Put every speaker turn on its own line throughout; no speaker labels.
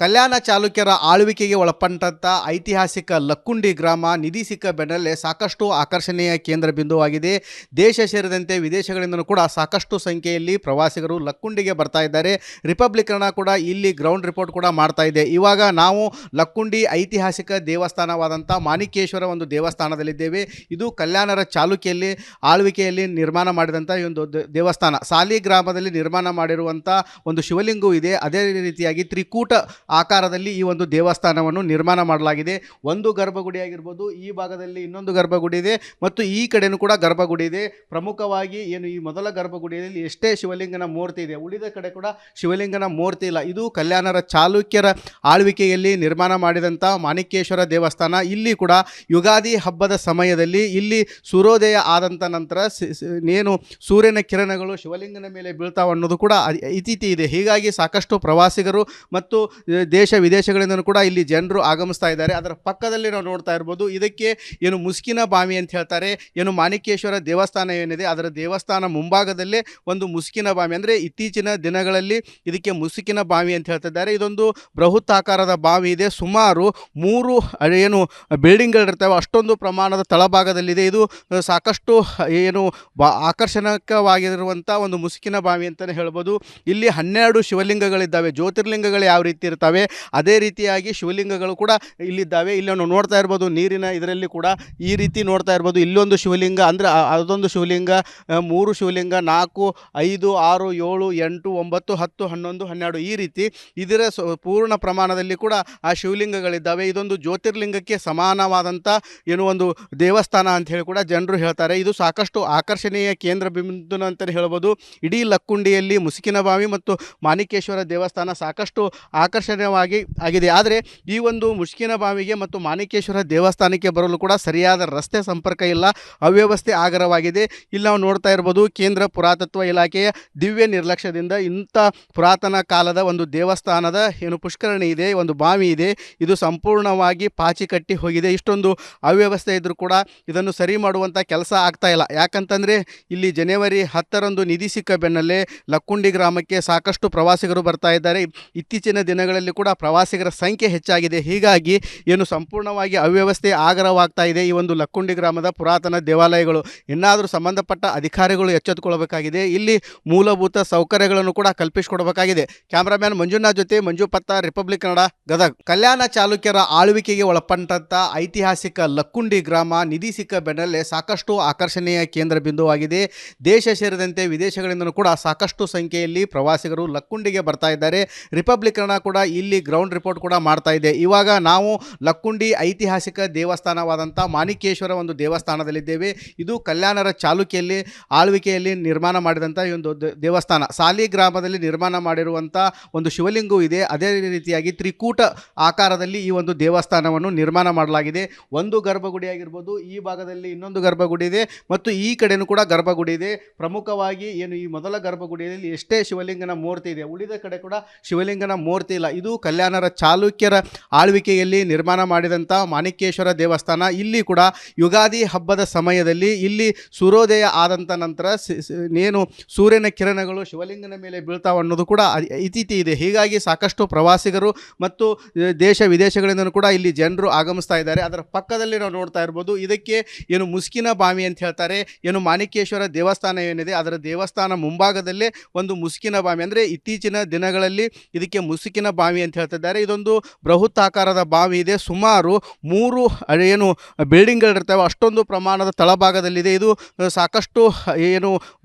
ಕಲ್ಯಾಣ ಚಾಲುಕ್ಯರ ಆಳ್ವಿಕೆಗೆ ಒಳಪಟ್ಟಂಥ ಐತಿಹಾಸಿಕ ಲಕ್ಕುಂಡಿ ಗ್ರಾಮ ನಿಧಿ ಸಿಕ್ಕ ಬೆನ್ನಲ್ಲೇ ಸಾಕಷ್ಟು ಆಕರ್ಷಣೆಯ ಕೇಂದ್ರ ಬಿಂದುವಾಗಿದೆ. ದೇಶ ಸೇರಿದಂತೆ ವಿದೇಶಗಳಿಂದಲೂ ಕೂಡ ಸಾಕಷ್ಟು ಸಂಖ್ಯೆಯಲ್ಲಿ ಪ್ರವಾಸಿಗರು ಲಕ್ಕುಂಡಿಗೆ ಬರ್ತಾ ಇದ್ದಾರೆ. ರಿಪಬ್ಲಿಕ್ ಕನ್ನಡ ಕೂಡ ಇಲ್ಲಿ ಗ್ರೌಂಡ್ ರಿಪೋರ್ಟ್ ಕೂಡ ಮಾಡ್ತಾ ಇದೆ. ಇವಾಗ ನಾವು ಲಕ್ಕುಂಡಿ ಐತಿಹಾಸಿಕ ದೇವಸ್ಥಾನವಾದಂಥ ಮಾಣಿಕೇಶ್ವರ ಒಂದು ದೇವಸ್ಥಾನದಲ್ಲಿದ್ದೇವೆ. ಇದು ಕಲ್ಯಾಣರ ಚಾಲುಕ್ಯಲ್ಲಿ ಆಳ್ವಿಕೆಯಲ್ಲಿ ನಿರ್ಮಾಣ ಮಾಡಿದಂಥ ಈ ಒಂದು ದೇವಸ್ಥಾನ. ಸಾಲಿ ಗ್ರಾಮದಲ್ಲಿ ನಿರ್ಮಾಣ ಮಾಡಿರುವಂಥ ಒಂದು ಶಿವಲಿಂಗವೂ ಇದೆ. ಅದೇ ರೀತಿಯಾಗಿ ತ್ರಿಕೂಟ ಆಕಾರದಲ್ಲಿ ಈ ಒಂದು ದೇವಸ್ಥಾನವನ್ನು ನಿರ್ಮಾಣ ಮಾಡಲಾಗಿದೆ. ಒಂದು ಗರ್ಭಗುಡಿ ಆಗಿರ್ಬೋದು, ಈ ಭಾಗದಲ್ಲಿ ಇನ್ನೊಂದು ಗರ್ಭಗುಡಿ ಇದೆ ಮತ್ತು ಈ ಕಡೆನೂ ಕೂಡ ಗರ್ಭಗುಡಿ ಇದೆ. ಪ್ರಮುಖವಾಗಿ ಏನು ಈ ಮೊದಲ ಗರ್ಭಗುಡಿಯಲ್ಲಿ ಎಷ್ಟೇ ಶಿವಲಿಂಗನ ಮೂರ್ತಿ ಇದೆ, ಉಳಿದ ಕಡೆ ಕೂಡ ಶಿವಲಿಂಗನ ಮೂರ್ತಿ ಇಲ್ಲ. ಇದು ಕಲ್ಯಾಣರ ಚಾಲುಕ್ಯರ ಆಳ್ವಿಕೆಯಲ್ಲಿ ನಿರ್ಮಾಣ ಮಾಡಿದಂಥ ಮಾಣಿಕೇಶ್ವರ ದೇವಸ್ಥಾನ. ಇಲ್ಲಿ ಕೂಡ ಯುಗಾದಿ ಹಬ್ಬದ ಸಮಯದಲ್ಲಿ ಇಲ್ಲಿ ಸೂರ್ಯೋದಯ ಆದಂಥ ನಂತರ ಏನು ಸೂರ್ಯನ ಕಿರಣಗಳು ಶಿವಲಿಂಗನ ಮೇಲೆ ಬೀಳ್ತಾವೆ ಅನ್ನೋದು ಕೂಡ ಇತಿಥಿ ಇದೆ. ಹೀಗಾಗಿ ಸಾಕಷ್ಟು ಪ್ರವಾಸಿಗರು ಮತ್ತು ದೇಶ ವಿದೇಶಗಳಿಂದಲೂ ಕೂಡ ಇಲ್ಲಿ ಜನರು ಆಗಮಿಸ್ತಾ ಇದ್ದಾರೆ. ಅದರ ಪಕ್ಕದಲ್ಲಿ ನಾವು ನೋಡ್ತಾ ಇರ್ಬೋದು, ಇದಕ್ಕೆ ಏನು ಮುಸ್ಕಿನ ಬಾವಿ ಅಂತ ಹೇಳ್ತಾರೆ. ಏನು ಮಾಣಿಕೇಶ್ವರ ದೇವಸ್ಥಾನ ಏನಿದೆ ಅದರ ದೇವಸ್ಥಾನ ಮುಂಭಾಗದಲ್ಲೇ ಒಂದು ಮುಸ್ಕಿನ ಬಾವಿ, ಅಂದರೆ ಇತ್ತೀಚಿನ ದಿನಗಳಲ್ಲಿ ಇದಕ್ಕೆ ಮುಸುಕಿನ ಬಾವಿ ಅಂತ ಹೇಳ್ತಿದ್ದಾರೆ. ಇದೊಂದು ಬೃಹತ್ ಆಕಾರದ ಬಾವಿ ಇದೆ. ಸುಮಾರು 3 ಏನು ಬಿಲ್ಡಿಂಗ್ಗಳಿರ್ತವೆ ಅಷ್ಟೊಂದು ಪ್ರಮಾಣದ ತಳಭಾಗದಲ್ಲಿದೆ. ಇದು ಸಾಕಷ್ಟು ಏನು ಆಕರ್ಷಣಕವಾಗಿರುವಂಥ ಒಂದು ಮುಸುಕಿನ ಬಾವಿ ಅಂತಲೇ ಹೇಳ್ಬೋದು. ಇಲ್ಲಿ 12 ಶಿವಲಿಂಗಗಳಿದ್ದಾವೆ. ಜ್ಯೋತಿರ್ಲಿಂಗಗಳು ಯಾವ ರೀತಿ ಇರ್ತವೆ ಅದೇ ರೀತಿಯಾಗಿ ಶಿವಲಿಂಗಗಳು ಕೂಡ ಇಲ್ಲಿದ್ದಾವೆ. ಇಲ್ಲಿ ನಾವು ನೋಡ್ತಾ ಇರ್ಬೋದು, ನೀರಿನ ಇದರಲ್ಲಿ ಕೂಡ ಈ ರೀತಿ ನೋಡ್ತಾ ಇರ್ಬೋದು. ಇಲ್ಲೊಂದು ಶಿವಲಿಂಗ, ಅಂದರೆ ಅದೊಂದು ಶಿವಲಿಂಗ, 3 ಶಿವಲಿಂಗ, 4, 5, 6, 7, 8, 9, 10, 11, 12 ಈ ರೀತಿ ಇದರ ಪೂರ್ಣ ಪ್ರಮಾಣದಲ್ಲಿ ಕೂಡ ಆ ಶಿವಲಿಂಗಗಳಿದ್ದಾವೆ. ಇದೊಂದು ಜ್ಯೋತಿರ್ಲಿಂಗಕ್ಕೆ ಸಮಾನವಾದಂಥ ಏನು ಒಂದು ದೇವಸ್ಥಾನ ಅಂತ ಹೇಳಿ ಕೂಡ ಜನರು ಹೇಳ್ತಾರೆ. ಇದು ಸಾಕಷ್ಟು ಆಕರ್ಷಣೀಯ ಕೇಂದ್ರ ಬಿಂದು ಅಂತಲೇ ಹೇಳ್ಬೋದು. ಇಡೀ ಲಕ್ಕುಂಡಿಯಲ್ಲಿ ಮುಸುಕಿನ ಬಾವಿ ಮತ್ತು ಮಾಣಿಕೇಶ್ವರ ದೇವಸ್ಥಾನ ಸಾಕಷ್ಟು ಆಕರ್ಷಣೀಯವಾಗಿ ಆಗಿದೆ. ಆದರೆ ಈ ಒಂದು ಮುಸ್ಕಿನ ಬಾವಿಗೆ ಮತ್ತು ಮಾಣಿಕೇಶ್ವರ ದೇವಸ್ಥಾನಕ್ಕೆ ಬರಲು ಕೂಡ ಸರಿಯಾದ ರಸ್ತೆ ಸಂಪರ್ಕ ಇಲ್ಲ, ಅವ್ಯವಸ್ಥೆ ಆಗರವಾಗಿದೆ. ಇಲ್ಲಿ ನಾವು ನೋಡ್ತಾ ಇರ್ಬೋದು, ಕೇಂದ್ರ ಪುರಾತತ್ವ ಇಲಾಖೆಯ ದಿವ್ಯ ನಿರ್ಲಕ್ಷ್ಯದಿಂದ ಇಂಥ ಪುರಾತನ ಕಾಲದ ಒಂದು ದೇವಸ್ಥಾನದ ಏನು ಪುಷ್ಕರಣಿ ಇದೆ, ಒಂದು ಬಾವಿ ಇದೆ, ಇದು ಸಂಪೂರ್ಣವಾಗಿ ಪಾಚಿ ಕಟ್ಟಿ ಹೋಗಿದೆ. ಇಷ್ಟೊಂದು ಅವ್ಯವಸ್ಥೆ ಇದ್ದರೂ ಕೂಡ ಇದನ್ನು ಸರಿ ಮಾಡುವಂಥ ಕೆಲಸ ಆಗ್ತಾ ಇಲ್ಲ. ಯಾಕಂತಂದರೆ ಇಲ್ಲಿ ಜನವರಿ 10ರಂದು ನಿಧಿ ಸಿಕ್ಕ ಬೆನ್ನಲ್ಲೇ ಲಕ್ಕುಂಡಿ ಗ್ರಾಮಕ್ಕೆ ಸಾಕಷ್ಟು ಪ್ರವಾಸಿಗರು ಬರ್ತಾ ಇದ್ದಾರೆ. ಇತ್ತೀಚಿನ ದಿನಗಳಲ್ಲಿ ಕೂಡ ಪ್ರವಾಸಿಗರ ಸಂಖ್ಯೆ ಹೆಚ್ಚಾಗಿದೆ. ಹೀಗಾಗಿ ಏನು ಸಂಪೂರ್ಣವಾಗಿ ಅವ್ಯವಸ್ಥೆ ಆಗರವಾಗ್ತಾ ಇದೆ ಈ ಒಂದು ಲಕ್ಕುಂಡಿ ಗ್ರಾಮದ ಪುರಾತನ ದೇವಾಲಯಗಳು. ಇನ್ನಾದರೂ ಸಂಬಂಧಪಟ್ಟ ಅಧಿಕಾರಿಗಳು ಎಚ್ಚೆತ್ತುಕೊಳ್ಳಬೇಕಾಗಿದೆ. ಇಲ್ಲಿ ಮೂಲಭೂತ ಸೌಕರ್ಯಗಳನ್ನು ಕೂಡ ಕಲ್ಪಿಸಿಕೊಡಬೇಕಾಗಿದೆ. ಕ್ಯಾಮ್ರಾಮ್ಯಾನ್ ಮಂಜುನಾಥ್ ಜೊತೆ ಮಂಜು ಪತ್ತ, ರಿಪಬ್ಲಿಕ್ ಕನ್ನಡ, ಗದಗ್. ಕಲ್ಯಾಣ ಚಾಲುಕ್ಯರ ಆಳ್ವಿಕೆಗೆ ಒಳಪಟ್ಟಂಥ ಐತಿಹಾಸಿಕ ಲಕ್ಕುಂಡಿ ಗ್ರಾಮ ನಿಧಿ ಸಿಕ್ಕ ಬೆನ್ನಲ್ಲೇ ಸಾಕಷ್ಟು ಆಕರ್ಷಣೆಯ ಕೇಂದ್ರ ಬಿಂದುವಾಗಿದೆ. ದೇಶ ಸೇರಿದಂತೆ ವಿದೇಶಗಳಿಂದಲೂ ಕೂಡ ಸಾಕಷ್ಟು ಸಂಖ್ಯೆಯಲ್ಲಿ ಪ್ರವಾಸಿಗರು ಲಕ್ಕುಂಡಿಗೆ ಬರ್ತಾ ಇದ್ದಾರೆ. ರಿಪಬ್ಲಿಕ್ ಕನ್ನಡ ಕೂಡ ಇಲ್ಲಿ ಗ್ರೌಂಡ್ ರಿಪೋರ್ಟ್ ಕೂಡ ಮಾಡ್ತಾ ಇದೆ. ಇವಾಗ ನಾವು ಲಕ್ಕುಂಡಿ ಐತಿಹಾಸಿಕ ದೇವಸ್ಥಾನವಾದಂಥ ಮಾಣಿಕೇಶ್ವರ ಒಂದು ದೇವಸ್ಥಾನದಲ್ಲಿದ್ದೇವೆ. ಇದು ಕಲ್ಯಾಣರ ಚಾಲುಕ್ಯಲ್ಲಿ ಆಳ್ವಿಕೆಯಲ್ಲಿ ನಿರ್ಮಾಣ ಮಾಡಿದಂಥ ಈ ಒಂದು ದೇವಸ್ಥಾನ. ಸಾಲಿ ಗ್ರಾಮದಲ್ಲಿ ನಿರ್ಮಾಣ ಮಾಡಿರುವಂಥ ಒಂದು ಶಿವಲಿಂಗವೂ ಇದೆ. ಅದೇ ರೀತಿಯಾಗಿ ತ್ರಿಕೂಟ ಆಕಾರದಲ್ಲಿ ಈ ಒಂದು ದೇವಸ್ಥಾನವನ್ನು ನಿರ್ಮಾಣ ಮಾಡಲಾಗಿದೆ. ಒಂದು ಗರ್ಭಗುಡಿ ಆಗಿರ್ಬೋದು, ಈ ಭಾಗದಲ್ಲಿ ಇನ್ನೊಂದು ಗರ್ಭಗುಡಿ ಇದೆ ಮತ್ತು ಈ ಕಡೆನೂ ಕೂಡ ಗರ್ಭಗುಡಿ ಇದೆ. ಪ್ರಮುಖವಾಗಿ ಏನು ಈ ಮೊದಲ ಗರ್ಭಗುಡಿಯಲ್ಲಿ ಎಷ್ಟೇ ಶಿವಲಿಂಗನ ಮೂರ್ತಿ ಇದೆ, ಉಳಿದ ಕಡೆ ಕೂಡ ಶಿವಲಿಂಗನ ಮೂರ್ತಿ ಇಲ್ಲ. ಇದು ಕಲ್ಯಾಣರ ಚಾಲುಕ್ಯರ ಆಳ್ವಿಕೆಯಲ್ಲಿ ನಿರ್ಮಾಣ ಮಾಡಿದಂಥ ಮಾಣಿಕೇಶ್ವರ ದೇವಸ್ಥಾನ. ಇಲ್ಲಿ ಕೂಡ ಯುಗಾದಿ ಹಬ್ಬದ ಸಮಯದಲ್ಲಿ ಇಲ್ಲಿ ಸೂರ್ಯೋದಯ ಆದಂಥ ನಂತರ ಏನು ಸೂರ್ಯನ ಕಿರಣಗಳು ಶಿವಲಿಂಗನ ಮೇಲೆ ಬೀಳ್ತಾವೆ ಅನ್ನೋದು ಕೂಡ ಇತಿಥಿ ಇದೆ. ಹೀಗಾಗಿ ಸಾಕಷ್ಟು ಪ್ರವಾಸಿಗರು ಮತ್ತು ದೇಶ ವಿದೇಶಗಳಿಂದಲೂ ಕೂಡ ಇಲ್ಲಿ ಜನರು ಆಗಮಿಸ್ತಾ ಇದ್ದಾರೆ. ಅದರ ಪಕ್ಕದಲ್ಲಿ ನಾವು ನೋಡ್ತಾ ಇರ್ಬೋದು, ಇದಕ್ಕೆ ಏನು ಮುಸ್ಕಿನ ಬಾವಿ ಅಂತ ಹೇಳ್ತಾರೆ. ಏನು ಮಾಣಿಕೇಶ್ವರ ದೇವಸ್ಥಾನ ಏನಿದೆ ಅದರ ದೇವಸ್ಥಾನ ಮುಂಭಾಗದಲ್ಲೇ ಒಂದು ಮುಸುಕಿನ ಬಾವಿ, ಅಂದರೆ ಇತ್ತೀಚಿನ ದಿನಗಳಲ್ಲಿ ಇದಕ್ಕೆ ಮುಸುಕಿನ ಬಾವಿ ಅಂತ ಹೇಳ್ತಿದ್ದಾರೆ. ಇದೊಂದು ಬೃಹತ್ ಆಕಾರದ ಬಾವಿ ಇದೆ. ಸುಮಾರು 3 ಏನು ಬಿಲ್ಡಿಂಗ್ಗಳಿರ್ತವೆ ಅಷ್ಟೊಂದು ಪ್ರಮಾಣದ ತಳಭಾಗದಲ್ಲಿದೆ. ಇದು ಸಾಕಷ್ಟು ಏನು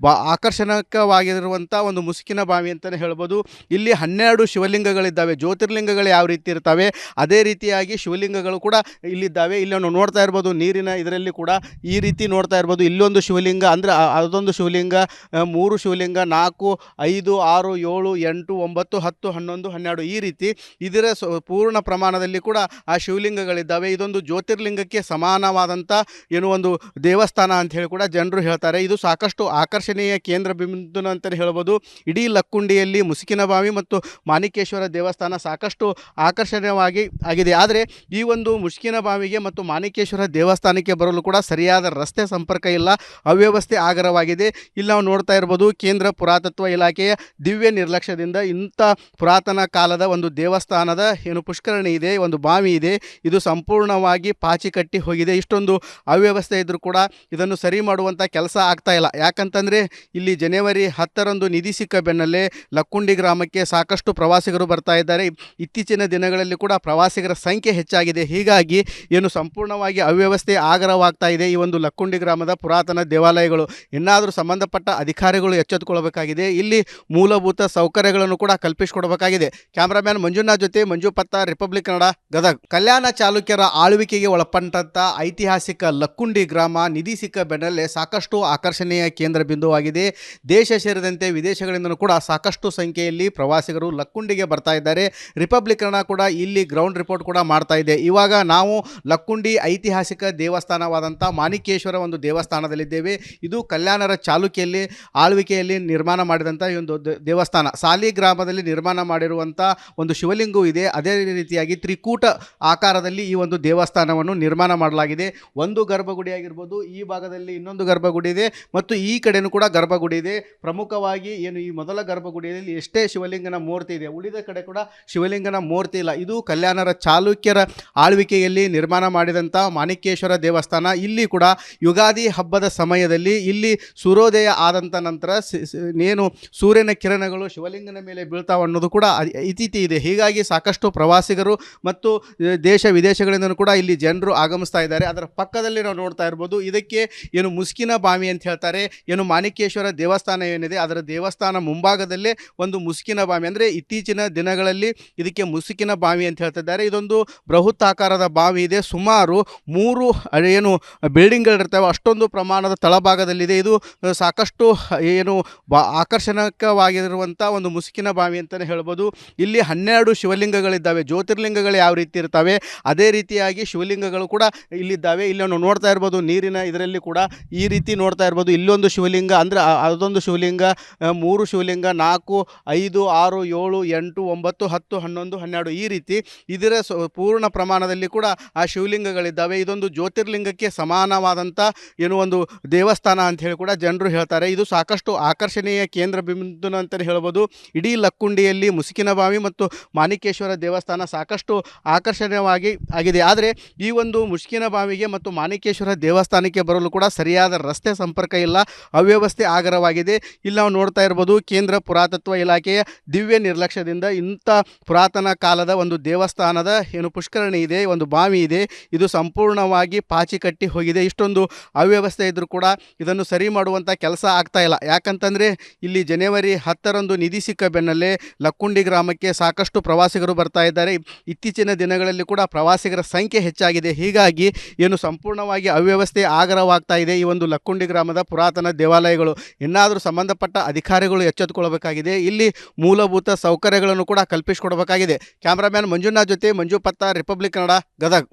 ಆಕರ್ಷಣಕವಾಗಿರುವಂಥ ಒಂದು ಮುಸುಕಿನ ಬಾವಿ ಅಂತಲೇ ಹೇಳ್ಬೋದು. ಇಲ್ಲಿ 12 ಶಿವಲಿಂಗಗಳಿದ್ದಾವೆ. ಜ್ಯೋತಿರ್ಲಿಂಗಗಳು ಯಾವ ರೀತಿ ಇರ್ತವೆ ಅದೇ ರೀತಿಯಾಗಿ ಶಿವಲಿಂಗಗಳು ಕೂಡ ಇಲ್ಲಿದ್ದಾವೆ. ಇಲ್ಲಿ ನಾವು ನೋಡ್ತಾ ಇರ್ಬೋದು, ನೀರಿನ ಇದರಲ್ಲಿ ಕೂಡ ಈ ರೀತಿ ನೋಡ್ತಾ ಇರ್ಬೋದು. ಇಲ್ಲೊಂದು ಶಿವಲಿಂಗ, ಅಂದರೆ ಅದೊಂದು ಶಿವಲಿಂಗ, 3 ಶಿವಲಿಂಗ, 4, 5, 6, 7, 8, 9, 10, 11, 12 ಈ ರೀತಿ ಇದರ ಪೂರ್ಣ ಪ್ರಮಾಣದಲ್ಲಿ ಕೂಡ ಆ ಶಿವಲಿಂಗಗಳಿದ್ದಾವೆ. ಇದೊಂದು ಜ್ಯೋತಿರ್ಲಿಂಗಕ್ಕೆ ಸಮಾನವಾದಂಥ ಏನು ಒಂದು ದೇವಸ್ಥಾನ ಅಂತ ಹೇಳಿ ಕೂಡ ಜನರು ಹೇಳ್ತಾರೆ. ಇದು ಸಾಕಷ್ಟು ಆಕರ್ಷಣೀಯ ಕೇಂದ್ರ ಬಿಂದು ಅಂತಲೇ ಹೇಳ್ಬೋದು. ಇಡೀ ಲಕ್ಕುಂಡಿಯಲ್ಲಿ ಮುಸುಕಿನ ಬಾವಿ ಮತ್ತು ಮಾಣಿಕೇಶ್ವರ ದೇವಸ್ಥಾನ ಸಾಕಷ್ಟು ಆಕರ್ಷಣೀಯವಾಗಿ ಆಗಿದೆ. ಆದರೆ ಈ ಒಂದು ಮುಸ್ಕಿನ ಬಾವಿಗೆ ಮತ್ತು ಮಾಣಿಕೇಶ್ವರ ದೇವಸ್ಥಾನಕ್ಕೆ ಬರಲು ಕೂಡ ಸರಿಯಾದ ರಸ್ತೆ ಸಂಪರ್ಕ ಇಲ್ಲ, ಅವ್ಯವಸ್ಥೆ ಆಗರವಾಗಿದೆ. ಇಲ್ಲಿ ನಾವು ನೋಡ್ತಾ ಇರ್ಬೋದು, ಕೇಂದ್ರ ಪುರಾತತ್ವ ಇಲಾಖೆಯ ದಿವ್ಯ ನಿರ್ಲಕ್ಷ್ಯದಿಂದ ಇಂಥ ಪುರಾತನ ಕಾಲದ ಒಂದು ಒಂದು ದೇವಸ್ಥಾನದ ಏನು ಪುಷ್ಕರಣಿ ಇದೆ, ಒಂದು ಬಾವಿ ಇದೆ, ಇದು ಸಂಪೂರ್ಣವಾಗಿ ಪಾಚಿ ಕಟ್ಟಿ ಹೋಗಿದೆ. ಇಷ್ಟೊಂದು ಅವ್ಯವಸ್ಥೆ ಇದ್ದರೂ ಕೂಡ ಇದನ್ನು ಸರಿ ಮಾಡುವಂಥ ಕೆಲಸ ಆಗ್ತಾ ಇಲ್ಲ. ಯಾಕಂತಂದರೆ ಇಲ್ಲಿ ಜನವರಿ 10ರಂದು ನಿಧಿ ಸಿಕ್ಕ ಬೆನ್ನಲ್ಲೇ ಲಕ್ಕುಂಡಿ ಗ್ರಾಮಕ್ಕೆ ಸಾಕಷ್ಟು ಪ್ರವಾಸಿಗರು ಬರ್ತಾ ಇದ್ದಾರೆ. ಇತ್ತೀಚಿನ ದಿನಗಳಲ್ಲಿ ಕೂಡ ಪ್ರವಾಸಿಗರ ಸಂಖ್ಯೆ ಹೆಚ್ಚಾಗಿದೆ. ಹೀಗಾಗಿ ಏನು ಸಂಪೂರ್ಣವಾಗಿ ಅವ್ಯವಸ್ಥೆ ಆಗರವಾಗ್ತಾ ಇದೆ ಈ ಒಂದು ಲಕ್ಕುಂಡಿ ಗ್ರಾಮದ ಪುರಾತನ ದೇವಾಲಯಗಳು. ಇನ್ನಾದರೂ ಸಂಬಂಧಪಟ್ಟ ಅಧಿಕಾರಿಗಳು ಎಚ್ಚೆತ್ತುಕೊಳ್ಳಬೇಕಾಗಿದೆ. ಇಲ್ಲಿ ಮೂಲಭೂತ ಸೌಕರ್ಯಗಳನ್ನು ಕೂಡ ಕಲ್ಪಿಸಿಕೊಡಬೇಕಾಗಿದೆ. ಕ್ಯಾಮ್ರಾಮ್ಯಾನ್ ಮಂಜುನಾಥ್ ಜೊತೆ ಮಂಜು ಪತ್ತಾರ್, ರಿಪಬ್ಲಿಕ್ ಕನ್ನಡ, ಗದಗ್. ಕಲ್ಯಾಣ ಚಾಲುಕ್ಯರ ಆಳ್ವಿಕೆಗೆ ಒಳಪಟ್ಟಂತ ಐತಿಹಾಸಿಕ ಲಕ್ಕುಂಡಿ ಗ್ರಾಮ ನಿಧಿ ಸಿಕ್ಕ ಬೆನ್ನಲ್ಲೇ ಸಾಕಷ್ಟು ಆಕರ್ಷಣೆಯ ಕೇಂದ್ರ ಬಿಂದುವಾಗಿದೆ. ದೇಶ ಸೇರಿದಂತೆ ವಿದೇಶಗಳಿಂದಲೂ ಕೂಡ ಸಾಕಷ್ಟು ಸಂಖ್ಯೆಯಲ್ಲಿ ಪ್ರವಾಸಿಗರು ಲಕ್ಕುಂಡಿಗೆ ಬರ್ತಾ ಇದ್ದಾರೆ. ರಿಪಬ್ಲಿಕ್ ಕನ್ನಡ ಕೂಡ ಇಲ್ಲಿ ಗ್ರೌಂಡ್ ರಿಪೋರ್ಟ್ ಕೂಡ ಮಾಡ್ತಾ ಇದೆ. ಇವಾಗ ನಾವು ಲಕ್ಕುಂಡಿ ಐತಿಹಾಸಿಕ ದೇವಸ್ಥಾನವಾದಂಥ ಮಾಣಿಕೇಶ್ವರ ಒಂದು ದೇವಸ್ಥಾನದಲ್ಲಿದ್ದೇವೆ. ಇದು ಕಲ್ಯಾಣರ ಚಾಲುಕ್ಯಲ್ಲಿ ಆಳ್ವಿಕೆಯಲ್ಲಿ ನಿರ್ಮಾಣ ಮಾಡಿದಂಥ ಈ ಒಂದು ದೇವಸ್ಥಾನ. ಸಾಲಿ ಗ್ರಾಮದಲ್ಲಿ ನಿರ್ಮಾಣ ಮಾಡಿರುವಂಥ ಒಂದು ಶಿವಲಿಂಗವೂ ಇದೆ. ಅದೇ ರೀತಿಯಾಗಿ ತ್ರಿಕೂಟ ಆಕಾರದಲ್ಲಿ ಈ ಒಂದು ದೇವಸ್ಥಾನವನ್ನು ನಿರ್ಮಾಣ ಮಾಡಲಾಗಿದೆ. ಒಂದು ಗರ್ಭಗುಡಿ ಆಗಿರ್ಬೋದು, ಈ ಭಾಗದಲ್ಲಿ ಇನ್ನೊಂದು ಗರ್ಭಗುಡಿ ಇದೆ ಮತ್ತು ಈ ಕಡೆನೂ ಕೂಡ ಗರ್ಭಗುಡಿ ಇದೆ. ಪ್ರಮುಖವಾಗಿ ಏನು ಈ ಮೊದಲ ಗರ್ಭಗುಡಿಯಲ್ಲಿ ಎಷ್ಟೇ ಶಿವಲಿಂಗನ ಮೂರ್ತಿ ಇದೆ, ಉಳಿದ ಕಡೆ ಕೂಡ ಶಿವಲಿಂಗನ ಮೂರ್ತಿ ಇಲ್ಲ. ಇದು ಕಲ್ಯಾಣರ ಚಾಲುಕ್ಯರ ಆಳ್ವಿಕೆಯಲ್ಲಿ ನಿರ್ಮಾಣ ಮಾಡಿದಂಥ ಮಾಣಿಕೇಶ್ವರ ದೇವಸ್ಥಾನ. ಇಲ್ಲಿ ಕೂಡ ಯುಗಾದಿ ಹಬ್ಬದ ಸಮಯದಲ್ಲಿ ಇಲ್ಲಿ ಸೂರ್ಯೋದಯ ಆದಂಥ ನಂತರ ಏನು ಸೂರ್ಯನ ಕಿರಣಗಳು ಶಿವಲಿಂಗನ ಮೇಲೆ ಬೀಳ್ತಾವೆ ಅನ್ನೋದು ಕೂಡ ಇತಿಥಿ ಇದೆ. ಹೀಗಾಗಿ ಸಾಕಷ್ಟು ಪ್ರವಾಸಿಗರು ಮತ್ತು ದೇಶ ವಿದೇಶಗಳಿಂದಲೂ ಕೂಡ ಇಲ್ಲಿ ಜನರು ಆಗಮಿಸ್ತಾ ಇದ್ದಾರೆ. ಅದರ ಪಕ್ಕದಲ್ಲಿ ನಾವು ನೋಡ್ತಾ ಇರ್ಬೋದು, ಇದಕ್ಕೆ ಏನು ಮುಸ್ಕಿನ ಬಾವಿ ಅಂತ ಹೇಳ್ತಾರೆ. ಏನು ಮಾಣಿಕೇಶ್ವರ ದೇವಸ್ಥಾನ ಏನಿದೆ ಅದರ ದೇವಸ್ಥಾನ ಮುಂಭಾಗದಲ್ಲೇ ಒಂದು ಮುಸ್ಕಿನ ಬಾವಿ, ಅಂದರೆ ಇತ್ತೀಚಿನ ದಿನಗಳಲ್ಲಿ ಇದಕ್ಕೆ ಮುಸುಕಿನ ಬಾವಿ ಅಂತ ಹೇಳ್ತಿದ್ದಾರೆ. ಇದೊಂದು ಬೃಹತ್ ಆಕಾರದ ಬಾವಿ ಇದೆ. ಸುಮಾರು 3 ಏನು ಬಿಲ್ಡಿಂಗ್ಗಳಿರ್ತವೆ, ಅಷ್ಟೊಂದು ಪ್ರಮಾಣದ ತಳಭಾಗದಲ್ಲಿದೆ. ಇದು ಸಾಕಷ್ಟು ಏನು ಆಕರ್ಷಣಕವಾಗಿರುವಂಥ ಒಂದು ಮುಸುಕಿನ ಬಾವಿ ಅಂತಲೇ ಹೇಳ್ಬೋದು. ಇಲ್ಲಿ 12 ಶಿವಲಿಂಗಗಳಿದ್ದಾವೆ. ಜ್ಯೋತಿರ್ಲಿಂಗಗಳು ಯಾವ ರೀತಿ ಇರ್ತವೆ ಅದೇ ರೀತಿಯಾಗಿ ಶಿವಲಿಂಗಗಳು ಕೂಡ ಇಲ್ಲಿದ್ದಾವೆ. ಇಲ್ಲಿ ನಾವು ನೋಡ್ತಾ ಇರ್ಬೋದು, ನೀರಿನ ಇದರಲ್ಲಿ ಕೂಡ ಈ ರೀತಿ ನೋಡ್ತಾ ಇರ್ಬೋದು. ಇಲ್ಲೊಂದು ಶಿವಲಿಂಗ, ಅಂದರೆ ಅದೊಂದು ಶಿವಲಿಂಗ, 3 ಶಿವಲಿಂಗ, 4, 5, 6, 7, 8, 9, 10, 11, 12 ಈ ರೀತಿ ಇದರ ಪೂರ್ಣ ಪ್ರಮಾಣದಲ್ಲಿ ಕೂಡ ಆ ಶಿವಲಿಂಗಗಳಿದ್ದಾವೆ. ಇದೊಂದು ಜ್ಯೋತಿರ್ಲಿಂಗಕ್ಕೆ ಸಮಾನವಾದಂಥ ಏನು ಒಂದು ದೇವಸ್ಥಾನ ಅಂತ ಹೇಳಿ ಕೂಡ ಜನರು ಹೇಳ್ತಾರೆ. ಇದು ಸಾಕಷ್ಟು ಆಕರ್ಷಣೀಯ ಕೇಂದ್ರ ಬಿಂದು ಅಂತಲೇ ಹೇಳ್ಬೋದು. ಇಡೀ ಲಕ್ಕುಂಡಿಯಲ್ಲಿ ಮುಸುಕಿನ ಬಾವಿ ಮತ್ತು ಮಾಣಿಕೇಶ್ವರ ದೇವಸ್ಥಾನ ಸಾಕಷ್ಟು ಆಕರ್ಷಣೀಯವಾಗಿ ಆಗಿದೆ. ಆದರೆ ಈ ಒಂದು ಮುಸುಕಿನ ಬಾವಿಗೆ ಮತ್ತು ಮಾಣಿಕೇಶ್ವರ ದೇವಸ್ಥಾನಕ್ಕೆ ಬರಲು ಕೂಡ ಸರಿಯಾದ ರಸ್ತೆ ಸಂಪರ್ಕ ಇಲ್ಲ, ಅವ್ಯವಸ್ಥೆ ಆಗರವಾಗಿದೆ. ಇಲ್ಲಿ ನಾವು ನೋಡ್ತಾ ಇರ್ಬೋದು, ಕೇಂದ್ರ ಪುರಾತತ್ವ ಇಲಾಖೆಯ ದಿವ್ಯ ನಿರ್ಲಕ್ಷ್ಯದಿಂದ ಇಂಥ ಪುರಾತನ ಕಾಲದ ಒಂದು ದೇವಸ್ಥಾನದ ಏನು ಪುಷ್ಕರಣಿ ಇದೆ, ಒಂದು ಬಾವಿ ಇದೆ, ಇದು ಸಂಪೂರ್ಣವಾಗಿ ಪಾಚಿ ಕಟ್ಟಿ ಹೋಗಿದೆ. ಇಷ್ಟೊಂದು ಅವ್ಯವಸ್ಥೆ ಇದ್ದರೂ ಕೂಡ ಇದನ್ನು ಸರಿ ಮಾಡುವಂಥ ಕೆಲಸ ಆಗ್ತಾ ಇಲ್ಲ. ಯಾಕಂತಂದರೆ ಇಲ್ಲಿ ಜನವರಿ 10ರಂದು ನಿಧಿ ಸಿಕ್ಕ ಬೆನ್ನಲ್ಲೇ ಲಕ್ಕುಂಡಿ ಗ್ರಾಮಕ್ಕೆ ಸಾಕಷ್ಟು ಪ್ರವಾಸಿಗರು ಬರ್ತಾ ಇದ್ದಾರೆ. ಇತ್ತೀಚಿನ ದಿನಗಳಲ್ಲಿ ಕೂಡ ಪ್ರವಾಸಿಗರ ಸಂಖ್ಯೆ ಹೆಚ್ಚಾಗಿದೆ. ಹೀಗಾಗಿ ಏನು ಸಂಪೂರ್ಣವಾಗಿ ಅವ್ಯವಸ್ಥೆ ಆಗರವಾಗ್ತಾ ಇದೆ ಈ ಒಂದು ಲಕ್ಕುಂಡಿ ಗ್ರಾಮದ ಪುರಾತನ ದೇವಾಲಯಗಳು. ಇನ್ನಾದರೂ ಸಂಬಂಧಪಟ್ಟ ಅಧಿಕಾರಿಗಳು ಎಚ್ಚೆತ್ತುಕೊಳ್ಳಬೇಕಾಗಿದೆ. ಇಲ್ಲಿ ಮೂಲಭೂತ ಸೌಕರ್ಯಗಳನ್ನು ಕೂಡ ಕಲ್ಪಿಸಿಕೊಡಬೇಕಾಗಿದೆ. ಕ್ಯಾಮ್ರಾಮ್ಯಾನ್ ಮಂಜುನಾಥ್ ಜೊತೆ ಮಂಜು ಪತ್ತಾರ್, ರಿಪಬ್ಲಿಕ್ ಕನ್ನಡ, ಗದಗ್.